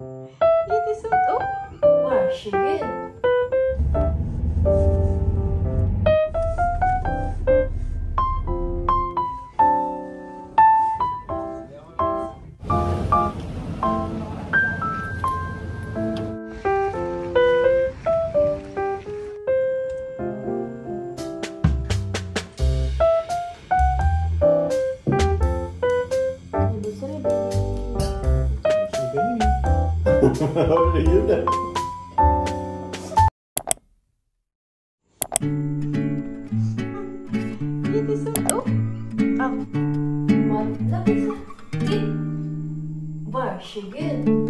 It is so. Oh, varsågod. Hörde du ljudet? Lite så. Oh. Ja. Varsågod.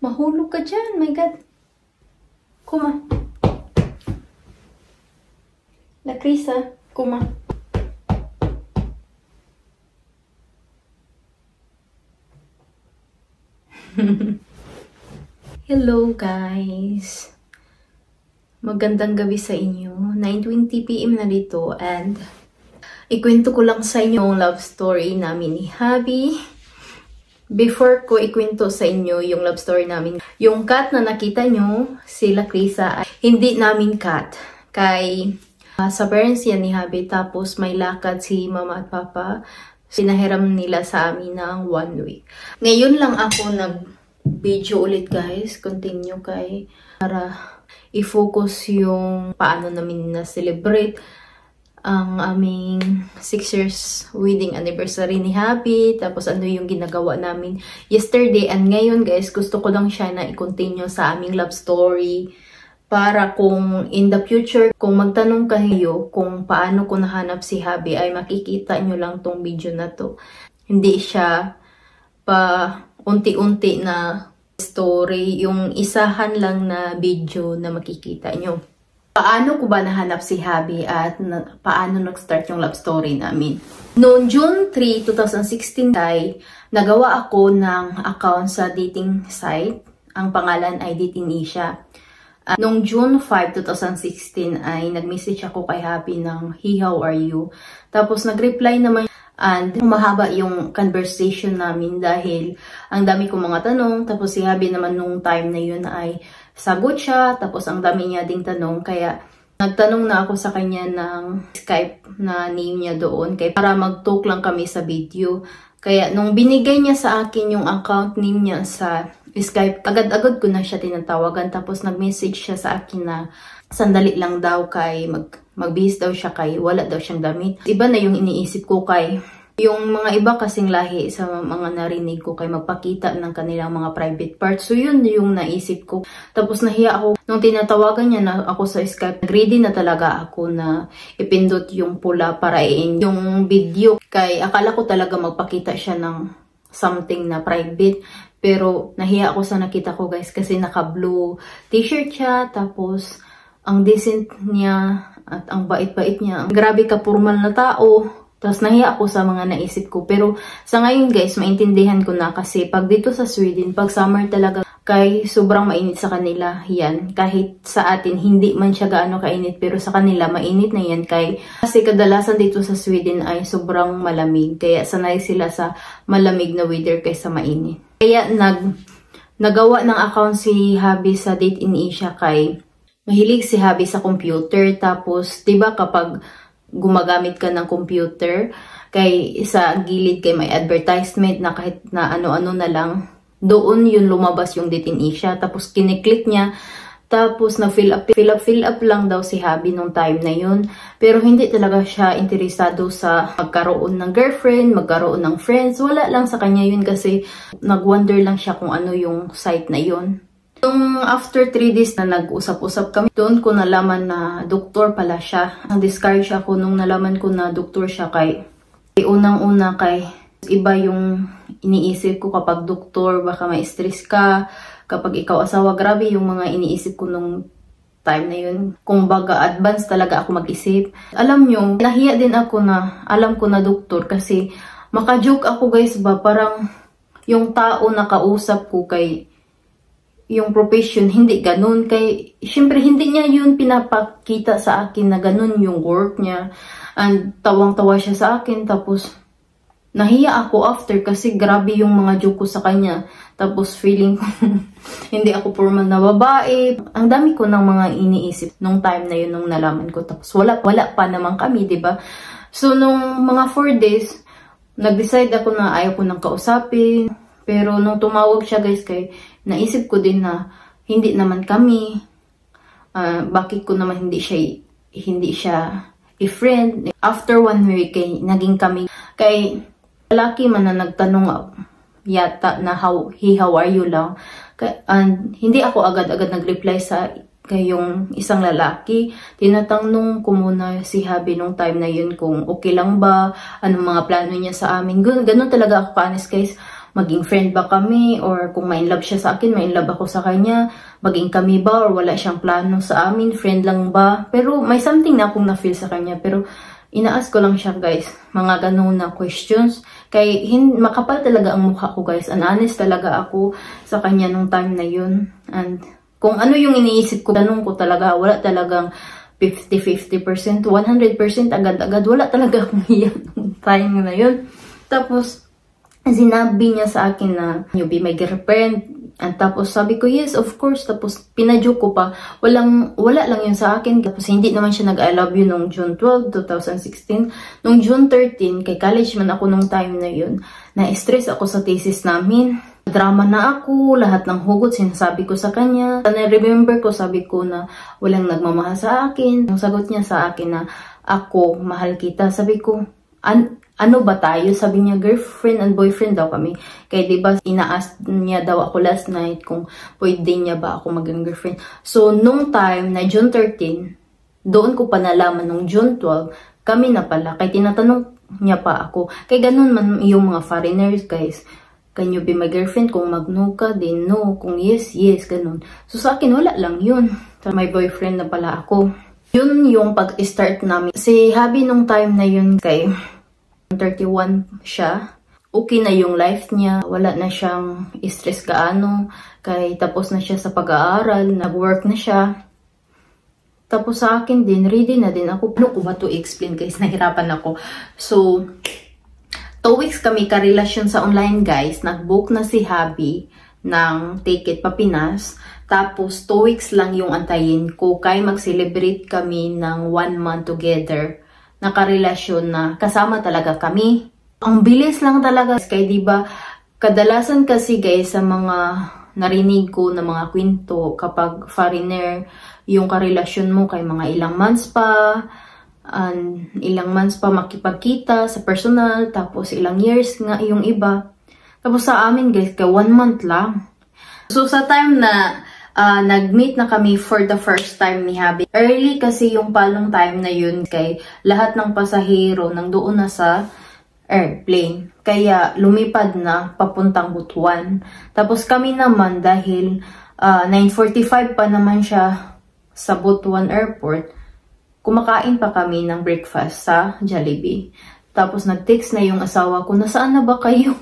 Mahulog ka dyan. My God. Kuma. La Krisa. Kuma. Hello guys. Magandang gabi sa inyo. 9:20 PM na dito and ikwento ko lang sa inyo ang love story namin ni Habi. Before ko ikwento sa inyo yung love story namin, yung cat na nakita nyo, sila Krisa, hindi namin cat. Sa parents yan ni Habi, tapos may lakad si mama at papa. Sinahiram nila sa amin ng 1 week. Ngayon lang ako nag-video ulit guys, continue para i-focus yung paano namin na-celebrate ang aming 6 years wedding anniversary ni Habi, tapos ano yung ginagawa namin yesterday. And ngayon guys, gusto ko lang siya na i-continue sa aming love story para kung in the future, kung magtanong kayo kung paano ko nahanap si Habi, ay makikita nyo lang tong video na to. Hindi siya pa unti-unti na story, yung isahan lang na video na makikita nyo. Paano ko ba nahanap si Habi at paano nag-start yung love story namin? Noong June 3, 2016 ay nagawa ako ng account sa dating site. Ang pangalan ay Datingisha. Noong June 5, 2016 ay nag-message ako kay Habi ng "Hey, how are you?" Tapos nag-reply naman and mahaba yung conversation namin dahil ang dami kong mga tanong. Tapos si Habi naman nung time na yun ay sagot siya, tapos ang dami niya ding tanong, kaya nagtanong na ako sa kanya ng Skype na name niya doon, para mag-talk lang kami sa video. Kaya nung binigay niya sa akin yung account name niya sa Skype, agad-agad ko na siya tinatawagan, tapos nag-message siya sa akin na sandali lang daw magbihis daw siya wala daw siyang damit. Iba na yung iniisip ko yung mga iba kasing lahi sa mga narinig ko magpakita ng kanilang mga private parts. So yun yung naisip ko. Tapos nahiya ako. Nung tinatawagan niya na ako sa Skype, ready na talaga ako na ipindot yung pula para i-end yung video. Akala ko talaga magpakita siya ng something na private. Pero nahiya ako sa nakita ko guys kasi naka-blue t-shirt siya. Tapos ang decent niya at ang bait-bait niya. Grabe ka formal na tao. Tapos nahiya ako sa mga naisip ko. Pero sa ngayon guys, maintindihan ko na kasi pag dito sa Sweden, pag summer talaga, sobrang mainit sa kanila yan. Kahit sa atin, hindi man siya gaano kainit, pero sa kanila, mainit na yan. Kasi kadalasan dito sa Sweden ay sobrang malamig. Kaya sanay sila sa malamig na weather kaysa mainit. Kaya nagawa ng account si Habi sa Datingisha mahilig si Habi sa computer. Tapos, diba kapag gumagamit ka ng computer, sa gilid may advertisement na kahit na ano-ano na lang, doon yun lumabas yung Datingisha. Tapos kiniklik niya, tapos na fill up lang daw si Habi nung time na yun. Pero hindi talaga siya interesado sa magkaroon ng girlfriend, magkaroon ng friends. Wala lang sa kanya yun kasi nag-wonder lang siya kung ano yung site na yun. Yung after 3 days na nag-usap-usap kami, doon ko nalaman na doktor pala siya. Discourage ako nung nalaman ko na doktor siya unang-una iba yung iniisip ko kapag doktor, baka ma-stress ka. Kapag ikaw asawa, grabe yung mga iniisip ko nung time na yun. Kung baga advance talaga ako mag-isip. Alam nyo, nahiya din ako na alam ko na doktor kasi maka-joke ako guys ba, parang yung tao na kausap ko yung profession, hindi ganun. Siyempre, hindi niya yun pinapakita sa akin na ganun yung work niya. And tawang-tawa siya sa akin. Tapos, nahiya ako after kasi grabe yung mga joke ko sa kanya. Tapos, feeling ko, hindi ako formal na babae. Ang dami ko ng mga iniisip nung time na yun, nung nalaman ko. Tapos, wala pa naman kami, diba? So, nung mga 4 days, nag-decide ako na ayaw ko nang kausapin. Pero nung tumawag siya guys, naisip ko din na hindi naman kami. Bakit ko naman hindi siya i-friend. After 1 week, naging kami. Lalaki man na nagtanong yata na how are you lang. And hindi ako agad-agad nag-reply sa yung isang lalaki. Tinatanong ko muna si Habi nung time na yun kung okay lang ba, anong mga plano niya sa amin. Ganun talaga ako ka-honest guys. maging friend ba kami, or kung ma-inlove siya sa akin, ma-inlove ako sa kanya, maging kami ba, or wala siyang plano sa amin, friend lang ba. Pero may something na akong na-feel sa kanya, pero ina-ask ko lang siya, guys, mga ganun na questions. Kay makapal talaga ang mukha ko, guys, and honest talaga ako sa kanya nung time na yun. And kung ano yung iniisip ko, tanong ko talaga, wala talagang 50-50%, 100% agad-agad. Wala talaga akong iyan nung time na yun. Tapos, sinabi niya sa akin na, you be my girlfriend. And tapos, sabi ko, yes, of course. Tapos, pinadyo ko pa. Wala lang yun sa akin. Tapos, hindi naman siya nag-I love you nung June 12, 2016. Nung June 13, kay college man ako nung time na yun, na-stress ako sa thesis namin. Drama na ako, lahat ng hugot sinasabi ko sa kanya. Na-remember ko, sabi ko na walang nagmamahal sa akin. Ang sagot niya sa akin na, ako, mahal kita. Sabi ko, ano ba tayo? Sabi niya, girlfriend and boyfriend daw kami. Kaya diba, ina-ask niya daw ako last night kung pwede niya ba ako maging girlfriend. So, nung time na June 13, doon ko pa nalaman nung June 12, kami na pala. Kaya tinatanong niya pa ako. Kaya ganun man yung mga foreigners, guys. Can you be my girlfriend? Kung mag-no ka, then no. Kung yes, yes, ganun. So, sa akin, wala lang yun. So, may boyfriend na pala ako. Yun yung pag-start namin. Si Habi nung time na yun, kay 31 siya. Okay na yung life niya. Wala na siyang stress kaano. Kay tapos na siya sa pag-aaral. Nag-work na siya. Tapos sa akin din, ready na din ako. Ano ko ba to explain, guys? Nahirapan ako. So, 2 weeks kami karelasyon sa online, guys. Nag-book na si Habi ng ticket pa Pinas. Tapos, 2 weeks lang yung antayin ko. Kaya mag-celebrate kami ng 1 month together. Nakarelasyon na kasama talaga kami. Ang bilis lang talaga. Kaya diba, kadalasan kasi, guys, sa mga narinig ko na mga kwento, kapag foreigner, yung karelasyon mo kay mga ilang months pa, ilang months pa makipagkita sa personal, tapos ilang years nga yung iba. Tapos sa amin, guys, kay 1 month lang. So sa time na nag-meet na kami for the first time ni Habi, early kasi yung palong time na yun, kay lahat ng pasahero nang doon na sa airplane. Kaya lumipad na papuntang Butuan. Tapos kami naman, dahil 9:45 pa naman siya sa Butuan Airport, kumakain pa kami ng breakfast sa Jollibee. Tapos nag-text na yung asawa ko, nasaan na ba kayo?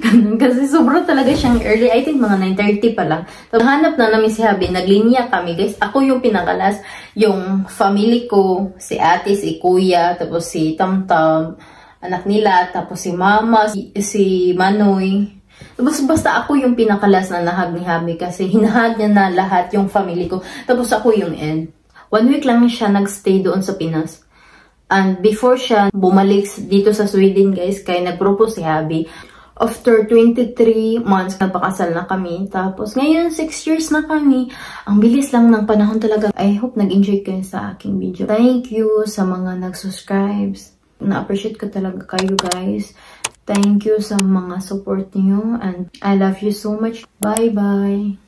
Ganun, kasi sobrang talaga siyang early. I think mga 9:30 pa lang. Tapos hanap na namin si Habi, naglinya kami, guys. Ako yung pinakalas, yung family ko, si ate, si kuya, tapos si Tamtam, anak nila, tapos si mama, si Manoy. Tapos basta ako yung pinakalas na nahag ni Habi kasi hinahag niya na lahat yung family ko. Tapos ako yung end. 1 week lang siya nagstay doon sa Pinas. And before siya bumalik dito sa Sweden, guys, kaya nag-propose si Habi. After 23 months, nagpakasal na kami. Tapos ngayon, 6 years na kami. Ang bilis lang ng panahon talaga. I hope nag-enjoy kayo sa aking video. Thank you sa mga nag-subscribe. Na-appreciate ko talaga kayo, guys. Thank you sa mga support niyo. And I love you so much. Bye-bye.